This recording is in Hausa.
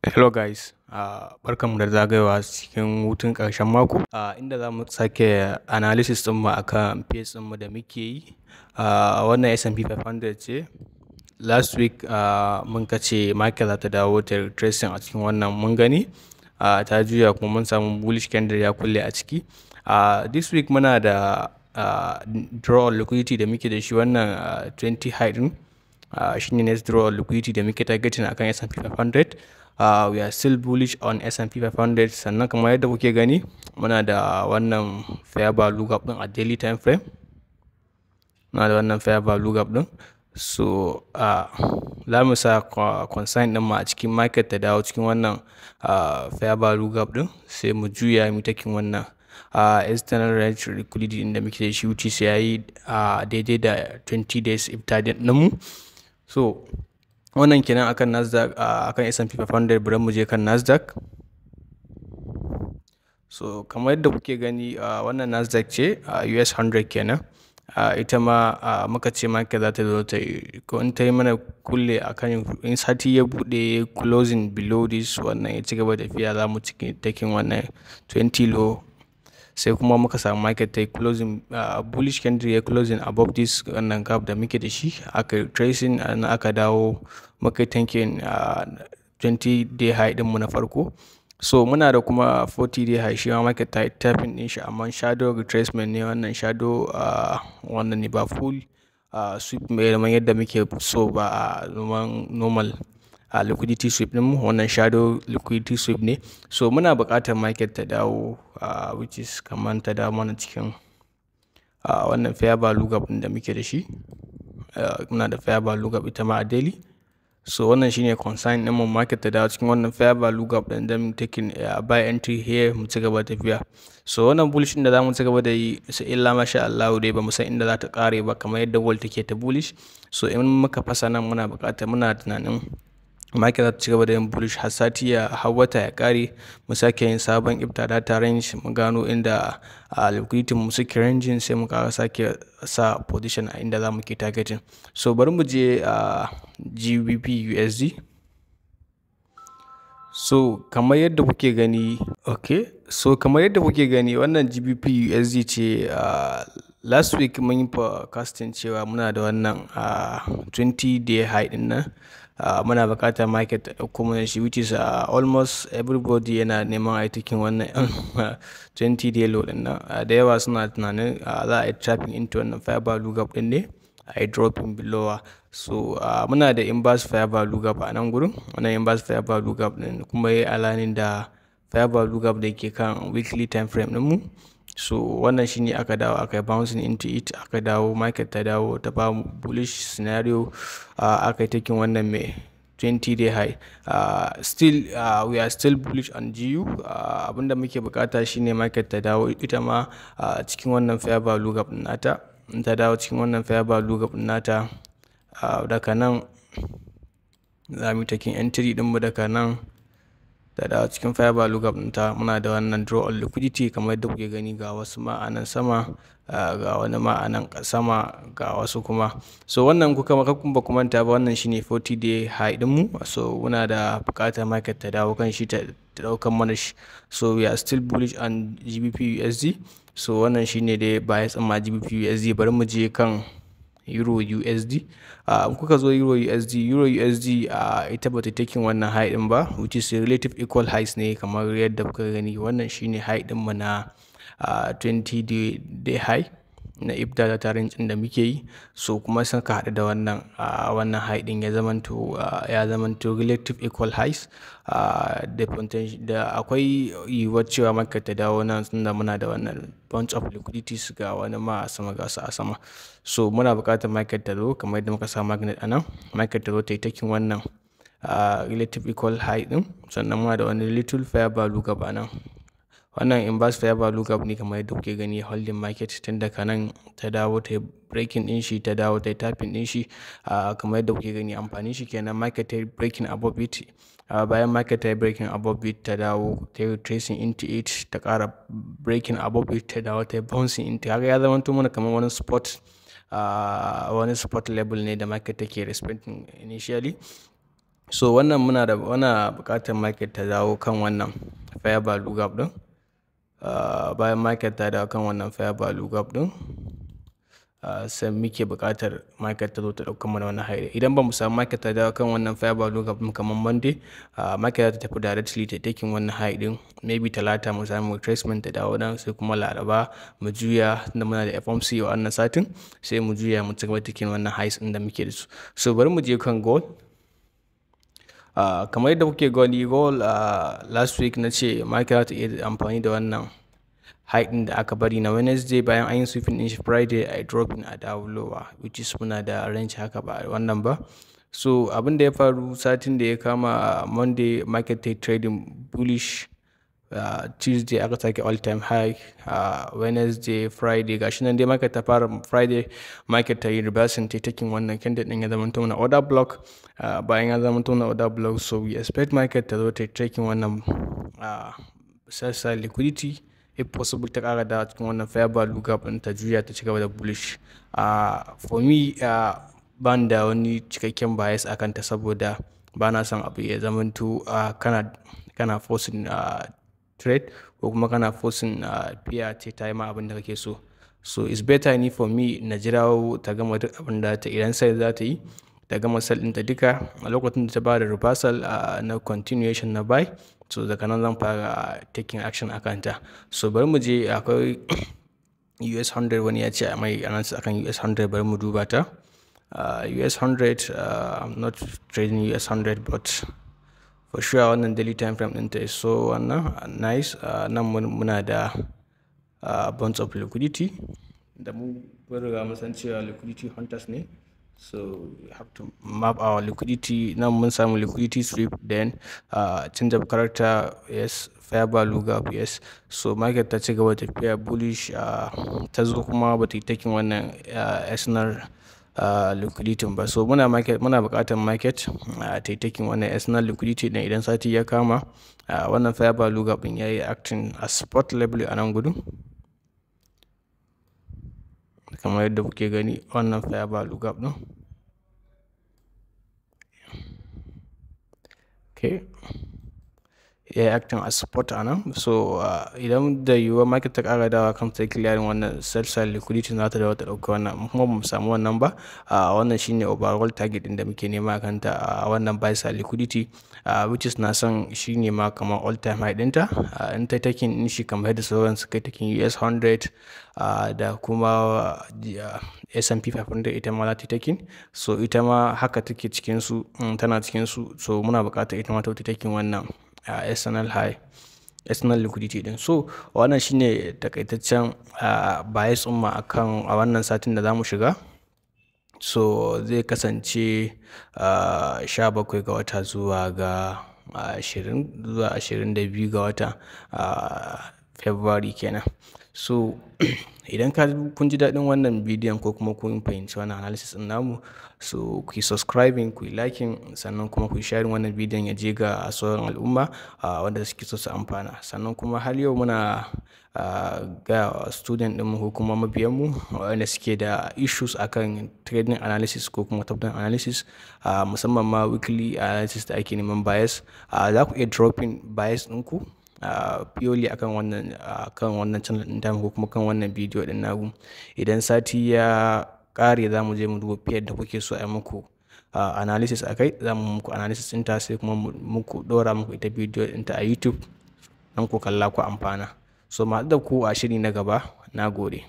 Hello guys, barkanmu da zagayowa cikin hutun ƙarshen mako, inda za mu sake analysis ɗinmu akan pace ɗinmu da muke yi. Wannan S&P 500 ce. Last week mun kace market za ta dawo ta retracing a cikin wannan mun gani. Ta juya kuma mun samu bullish candle ya kulle a ciki. This week muna da draw on liquidity da muke da shi wannan 20 high ɗin. Shine next draw on liquidity da muke targeting akan S&P 500. We are still bullish on S&P 500. Sannan kamar yadda kuke gani muna da wannan fair value gap din a daily time frame. Muna da wannan fair value gap din. So za mu sa consign din mu a cikin market ta dawo cikin wannan fair value gap din, sai mu juya mu taking wannan external range liquidity inda muke da shi, wuce sai yayi daidai da 20 days if target din mu. So wannan kenan akan Nasdaq. Akan S&P 500 bari mu je kan Nasdaq. So kamar yadda kuke gani wannan Nasdaq ce, US 100 kenan. Ita ma muka ce market za ta zo ta yi, ko in ta yi mana kulle akan, in sati ya bude closing below this, wannan ya ci gaba da tafiya za mu taking wannan 20 low, sai kuma muka samu market ta yi closing bullish candle ya closing above this wannan gap da muke da shi, aka tracing aka dawo muka tanking 20 day high din mu na farko. So muna da kuma 40 day high, shi ma market ta yi tapping din shi, amma shadow retracement ne wannan, shadow wannan ne ba full sweep mai yadda muke so ba, normal liquidity sweep din mu, wannan shadow liquidity sweep ne. So muna buƙatar market ta dawo which is kamar ta dawo mana cikin wannan fair value gap din da muke da shi. Muna da fair value gap ita ma a daily. So wannan shine consign din mu, market ta dawo cikin wannan fair value gap din, then taking buy entry here mu ci gaba tafiya. So wannan bullish din da zamu ci gaba da yi, sai illa masha Allah dai ba mu san inda za ta kare ba, kamar yadda gold take ta bullish. So in muka fasa nan muna tunanin market za ta ci gaba da yin bullish har sati har wata ya kare, mu sake yin sabon ifta data range, mu gano inda liquidity mu suke ranging, sai mu sake sa position a inda za mu ke targeting. So bari mu je GBP USD. So kamar yadda kuke gani, wannan GBP USD ce. Last week mun yi forecasting cewa muna da wannan 20 day high din nan. Muna buƙatar market ta ɗauko mana shi, which is almost everybody yana neman a taking wannan 20 day low din nan. Da yawa suna tunanin za a yi trapping into wannan fair value gap din ne, a yi dropping below. So muna da inverse fair value gap a nan gurin. Wannan inverse fair value gap din kuma yayi aligning da fair value gap da ke kan weekly time frame din mu. So wannan shine aka dawo aka bouncing into it, aka dawo market ta dawo ta ba mu bullish scenario. Aka yi taking wannan mai 20 day high. Still we are still bullish on GU. Abinda muke bukata shine market ta dawo ita ma cikin wannan fair value gap din nata. In ta dawo cikin wannan fair value gap din nata, daga nan za mu taking entry din mu, daga nan ta dawo cikin fair value gap din ta. Muna da wannan draw on liquidity kamar yadda kuke gani, ga wasu ma'anan sama, ga wani ma'anan sama, ga wasu kuma. So wannan kuka ba ku manta ba, wannan shine 40 day high din mu. So muna da buƙatar market ta dawo kan shi ta daukan mana shi. So we are still bullish on GBP USD. So wannan shine dai bias amma GBP USD. Bari mu je kan Euro USD. Kuka zo Euro USD ita bata taking wannan high din ba, which is relative equal highs ne kamar yadda kuka gani. Wannan shine high din mu na 20 day high na ifta data range da muke yi. So kuma sun ka hada da wannan high din ya zamanto relative equal highs. Da akwai yiwuwar cewa market ta dawo nan, tunda muna da wannan bunch of liquidities, ga wani ma a sama ga su a sama. So muna buƙatar market ta zo kamar yadda muka sa magnet a nan, market ta zo ta yi taking wannan relative equal high din. Sannan muna da wani little fair value gap a nan. Wannan inverse fair value gap ne kamar yadda kuke gani, holding market tun daga nan ta dawo ta yi breaking din shi, ta dawo ta yi tapping din shi. Kamar yadda kuke gani amfani shi kenan, market ta yi breaking above it. Bayan market ta yi breaking above it, ta dawo ta yi tracing into it, ta ƙara breaking above it, ta dawo ta yi bouncing into. Haka ya zama mana kamar wani spot level ne da market take respecting initially. So wannan muna buƙatar market ta dawo kan wannan fair value gap ɗin. Bayan market ta dawo kan wannan fair value gap ɗin, sai muke buƙatar market ta zo ta ɗauka mana wannan high. Idan ba mu samu market ta dawo kan wannan fair value gap ɗin kamar Monday, market za ta tafi directly ta taking wannan high ɗin. Maybe Talata mu samu retracement ta dawo nan, sai kuma Laraba mu juya tunda muna da FOMC a wannan satin, sai mu juya mu cigaba taking wannan highs ɗin da muke da su. So bari mu je kan gold. Kamar yadda kuke gani gold, last week na ce market za ta iya amfani da wannan high ɗin da aka bari na Wednesday bayan an yi sweeping ɗin shi Friday a dropping a dawo lower, which is muna da range haka ba wannan ba. So abin da ya faru satin da ya kama Monday market ta trading bullish, Tuesday aka sake all time high, Wednesday, Friday gashi nan dai market ta fara Friday market ta yi reversing ta taking wannan candle ɗin ya zama na order block. Bayan ya zama na order block, so we expect market ta zo ta taking wannan sell side liquidity, if possible ta ƙara da cikin wannan fair value gap ɗin ta juya ta cigaba da bullish. For me, ban da wani cikakken bias a kanta saboda ba na son abu ya zamanto kana forcing trade ko kuma kana forcing peer ta yi ma abin da kake so. So it's better ni for me na jira ta gama duk abin da ta idan sell za ta yi ta gama sell ɗinta duka a lokacin da ta ba da reversal na continuation na buy, so daga nan zan fara taking action a kanta. So bari mu je, akwai US 100 wani ya ce a mai analysis akan US 100, bari mu duba ta. US 100, I'm not trading US 100 but for sure wannan daily time frame ɗinta is so wannan nice. Nan muna da bunch of liquidity da mu riga mun san cewa liquidity hunters ne, so we have to map our liquidity. Nan mun samu liquidity sweep, then change of character, yes, fair value gap, yes. So market ta ci gaba tafiya bullish, ta zo kuma ba ta yi taking wannan external liquidity ba. So muna buƙatar market ta yi taking wannan external liquidity ɗin idan sati ya kama. Wannan fair value gap ɗin ya yi acting as support level a nan gudun, kamar yadda kuke gani wannan fair value gap ɗin. Okay, ya yi acting as support a nan. So idan da yiwuwar market ta ƙara dawa kan ta clearing wannan sell side liquidity za ta dawo ta ɗauka wannan, kuma ba mu samu wannan ba. Wannan shine overall target ɗin da muke nema a kanta, wannan buy side liquidity, which is na son shine ma kamar all time high ɗinta. In ta taking in shi kamar yadda sauran suka taking US 100 da kuma S&P 500 ita ma za ta taking. So ita ma haka take cikin su, tana cikin su. So muna buƙatar ita ma ta taking wannan external high, external liquidity din. So wannan shine takaitaccen bias umma akan a wannan satin da zamu shiga. So zai kasance 17 ga wata zuwa ga 20 zuwa 22 ga wata February kenan. So idan kun ji daɗin wannan bidiyon ko kuma kun fahimci wannan analysis ɗin namu, so ku yi subscribing, ku yi liking, sannan kuma ku yi sharing wannan bidiyon ya je ga sauran al'umma wanda suke so su amfana. Sannan kuma har yau muna ga student ɗinmu ko kuma mabiyanmu wanda suke da issues akan trading analysis ko kuma top down analysis, musamman ma weekly analysis da ake neman bias, za ku iya dropping bias ɗinku purely akan wannan channel ɗin tamu ko kuma kan wannan bidiyo ɗin nagu. Idan sati ya ƙare za mu je mu duba fiye da kuke so a yi muku analysis a kai, za mu muku analysis ɗinta sai kuma muku ɗora muku ita bidiyo ɗinta a YouTube don ku kalla ku amfana. So mu haɗu da ku a shiri na gaba. Na gode.